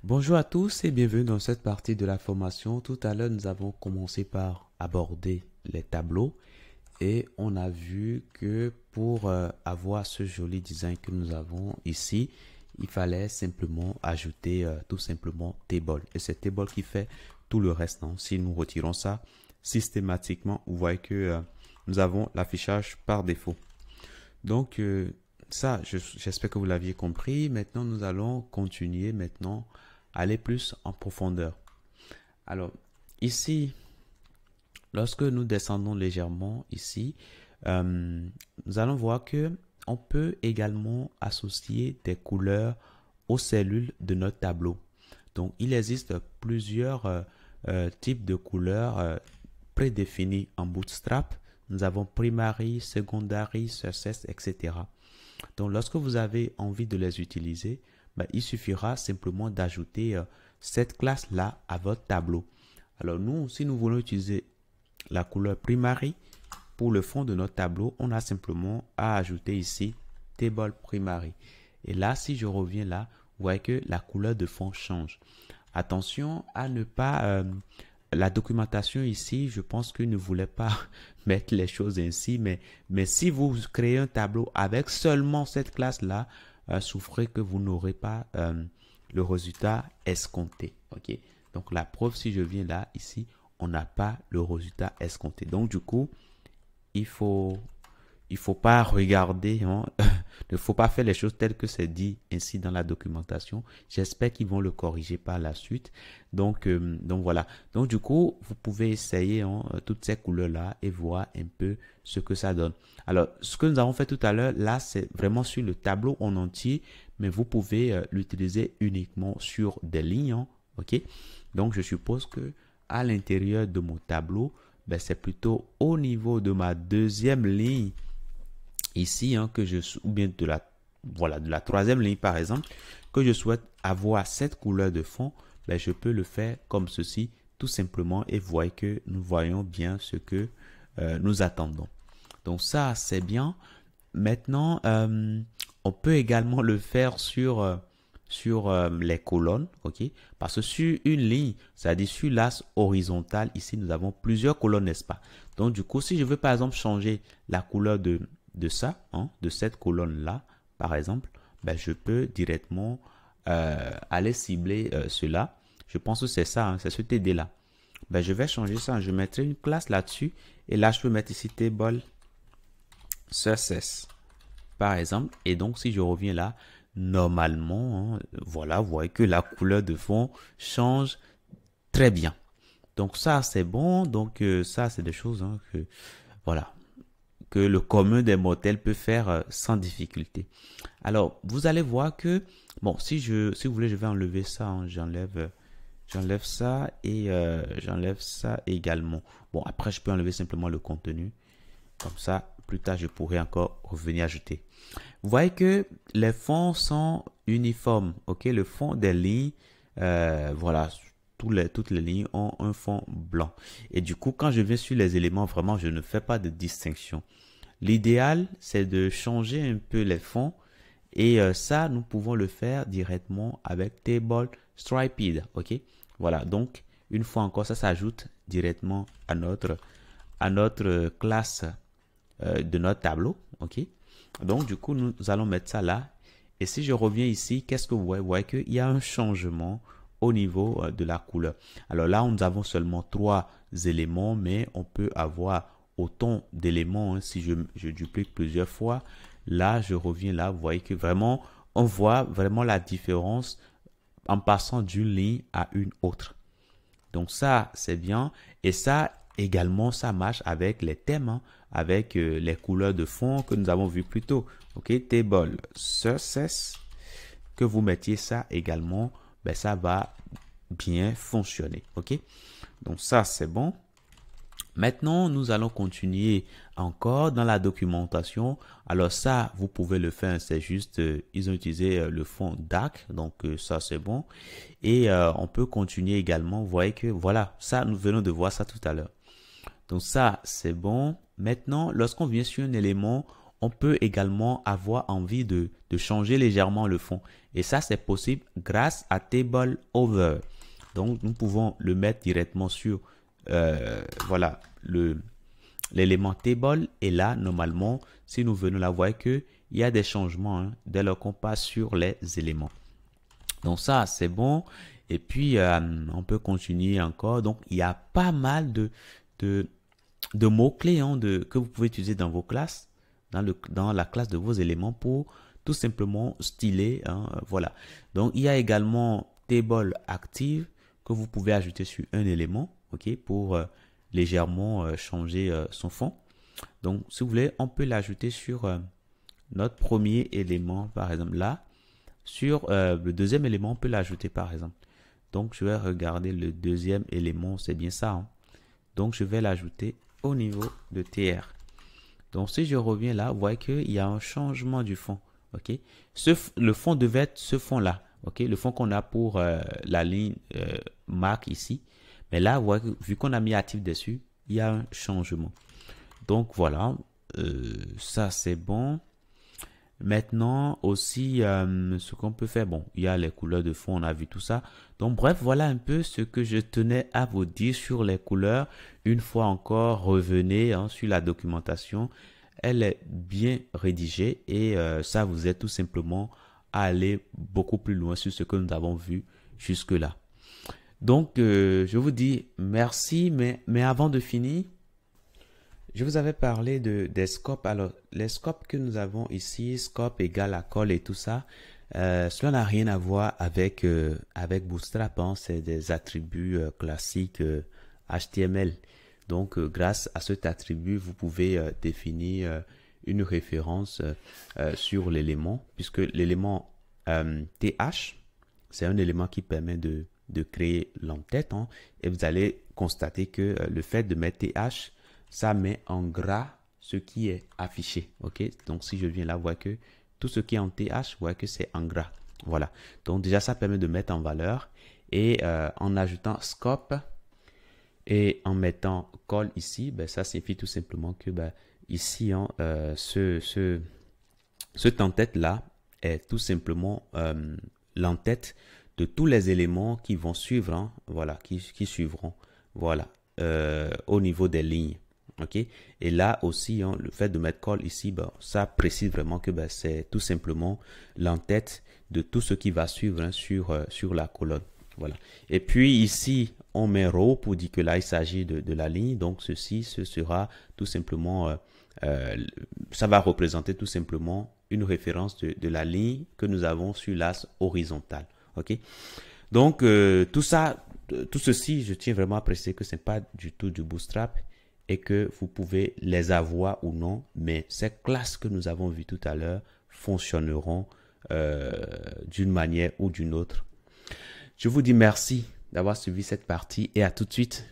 Bonjour à tous et bienvenue dans cette partie de la formation. Tout à l'heure, nous avons commencé par aborder les tableaux et on a vu que pour avoir ce joli design que nous avons ici, il fallait simplement ajouter tout simplement table. Et c'est table qui fait tout le reste. Non? Si nous retirons ça systématiquement, vous voyez que nous avons l'affichage par défaut. Donc, ça, j'espère que vous l'aviez compris. Maintenant, nous allons continuer maintenant, aller plus en profondeur. Alors, ici, lorsque nous descendons légèrement ici, nous allons voir que on peut également associer des couleurs aux cellules de notre tableau. Donc, il existe plusieurs types de couleurs prédéfinies en Bootstrap. Nous avons primary, secondary, success, etc. Donc, lorsque vous avez envie de les utiliser, il suffira simplement d'ajouter cette classe-là à votre tableau. Alors, nous, si nous voulons utiliser la couleur primary pour le fond de notre tableau, on a simplement à ajouter ici table primary. Et là, si je reviens là, vous voyez que la couleur de fond change. Attention à ne pas... la documentation ici, je pense que ne voulait pas mettre les choses ainsi, mais si vous créez un tableau avec seulement cette classe-là, souffrez que vous n'aurez pas le résultat escompté. Ok. Donc la preuve, si je viens là, ici, on n'a pas le résultat escompté. Donc du coup, il faut il faut pas regarder, hein, il ne faut pas faire les choses telles que c'est dit ainsi dans la documentation. J'espère qu'ils vont le corriger par la suite. Donc voilà. Donc du coup, vous pouvez essayer hein, toutes ces couleurs-là et voir un peu ce que ça donne. Alors, ce que nous avons fait tout à l'heure, là, c'est vraiment sur le tableau en entier, mais vous pouvez l'utiliser uniquement sur des lignes. Hein, ok? Donc, je suppose que à l'intérieur de mon tableau, ben, c'est plutôt au niveau de ma deuxième ligne ici hein, que ou bien de la voilà de la troisième ligne par exemple que je souhaite avoir cette couleur de fond, ben, je peux le faire comme ceci tout simplement et vous voyez que nous voyons bien ce que nous attendons. Donc ça c'est bien. Maintenant on peut également le faire sur les colonnes, ok? Parce que sur une ligne, c'est-à-dire sur l'axe horizontal, ici nous avons plusieurs colonnes, n'est-ce pas? Donc du coup, si je veux par exemple changer la couleur de ça, hein, de cette colonne-là, par exemple, ben, je peux directement aller cibler cela. Je pense que c'est ça, hein, c'est ce TD-là. Ben, je vais changer ça, je mettrai une classe là-dessus et là, je peux mettre ici table success, par exemple. Et donc, si je reviens là, normalement, hein, voilà, vous voyez que la couleur de fond change très bien. Donc ça, c'est bon. Donc ça, c'est des choses hein, que, voilà, que le commun des mortels peut faire sans difficulté. Alors, vous allez voir que, bon, si vous voulez, je vais enlever ça. Hein, j'enlève ça et j'enlève ça également. Bon, après, je peux enlever simplement le contenu. Comme ça, plus tard, je pourrai encore revenir ajouter. Vous voyez que les fonds sont uniformes. Ok, le fond des lignes, voilà, toutes les lignes ont un fond blanc. Et du coup, quand je viens sur les éléments, vraiment, je ne fais pas de distinction. L'idéal, c'est de changer un peu les fonds. Et ça, nous pouvons le faire directement avec Table Striped. Ok, voilà. Donc, une fois encore, ça s'ajoute directement à notre classe de notre tableau. Ok. Donc, du coup, nous allons mettre ça là. Et si je reviens ici, qu'est-ce que vous voyez? Vous voyez qu'il y a un changement au niveau de la couleur. Alors là, nous avons seulement 3 éléments, mais on peut avoir autant d'éléments hein, si je duplique plusieurs fois. Là, je reviens là, vous voyez que vraiment, on voit vraiment la différence en passant d'une ligne à une autre. Donc ça, c'est bien. Et ça, également, ça marche avec les thèmes, hein, avec les couleurs de fond que nous avons vu plus tôt. Ok, table success, que vous mettiez ça également, ben ça va bien fonctionner. Ok, donc ça, c'est bon. Maintenant, nous allons continuer encore dans la documentation. Alors ça, vous pouvez le faire, c'est juste, ils ont utilisé le fond dark, donc ça c'est bon. Et on peut continuer également, vous voyez que voilà, ça nous venons de voir ça tout à l'heure. Donc ça, c'est bon. Maintenant, lorsqu'on vient sur un élément, on peut également avoir envie de changer légèrement le fond. Et ça, c'est possible grâce à Table Over. Donc, nous pouvons le mettre directement sur voilà, l'élément Table. Et là, normalement, si nous venons là, vous voyez qu'il y a des changements hein, dès lors qu'on passe sur les éléments. Donc ça, c'est bon. Et puis, on peut continuer encore. Donc, il y a pas mal de mots-clés hein, que vous pouvez utiliser dans vos classes, dans la classe de vos éléments pour tout simplement styler. Hein, voilà. Donc, il y a également Table Active que vous pouvez ajouter sur un élément, ok, pour légèrement changer son fond. Donc, si vous voulez, on peut l'ajouter sur notre premier élément, par exemple là. Sur le deuxième élément, on peut l'ajouter par exemple. Donc, je vais regarder le deuxième élément, c'est bien ça. Hein? Donc, je vais l'ajouter au niveau de TR. Donc, si je reviens là, vous voyez qu'il y a un changement du fond. Okay? Le fond devait être ce fond-là. Okay? Le fond qu'on a pour la ligne marque ici. Mais là, vous voyez que, vu qu'on a mis actif dessus, il y a un changement. Donc, voilà. Ça, c'est bon. Maintenant aussi ce qu'on peut faire, bon, il y a les couleurs de fond, on a vu tout ça. Donc bref, voilà un peu ce que je tenais à vous dire sur les couleurs. Une fois encore, revenez hein, sur la documentation. Elle est bien rédigée et ça vous aide tout simplement à aller beaucoup plus loin sur ce que nous avons vu jusque-là. Donc je vous dis merci, mais avant de finir, je vous avais parlé des scopes. Alors, les scopes que nous avons ici, scope égale à col et tout ça, cela n'a rien à voir avec Bootstrap. Hein, c'est des attributs classiques HTML. Donc, grâce à cet attribut, vous pouvez définir une référence sur l'élément, puisque l'élément TH, c'est un élément qui permet de créer l'entête. Hein, et vous allez constater que le fait de mettre TH, ça met en gras ce qui est affiché. Ok, donc si je viens là, vous voyez que tout ce qui est en TH, vous voyez que c'est en gras. Voilà. Donc déjà, ça permet de mettre en valeur. Et en ajoutant scope et en mettant col ici, ben, ça signifie tout simplement que ben, ici, hein, cette entête-là est tout simplement l'entête de tous les éléments qui vont suivre, hein, voilà, qui suivront, voilà, au niveau des lignes. Ok, et là aussi hein, le fait de mettre col ici, ben, ça précise vraiment que ben, c'est tout simplement l'entête de tout ce qui va suivre hein, sur la colonne. Voilà. Et puis ici on met row pour dire que là il s'agit de la ligne. Donc ceci, ce sera tout simplement ça va représenter tout simplement une référence de la ligne que nous avons sur l'axe horizontal. Ok, donc tout ceci, je tiens vraiment à préciser que ce n'est pas du tout du Bootstrap et que vous pouvez les avoir ou non, mais ces classes que nous avons vues tout à l'heure fonctionneront d'une manière ou d'une autre. Je vous dis merci d'avoir suivi cette partie et à tout de suite.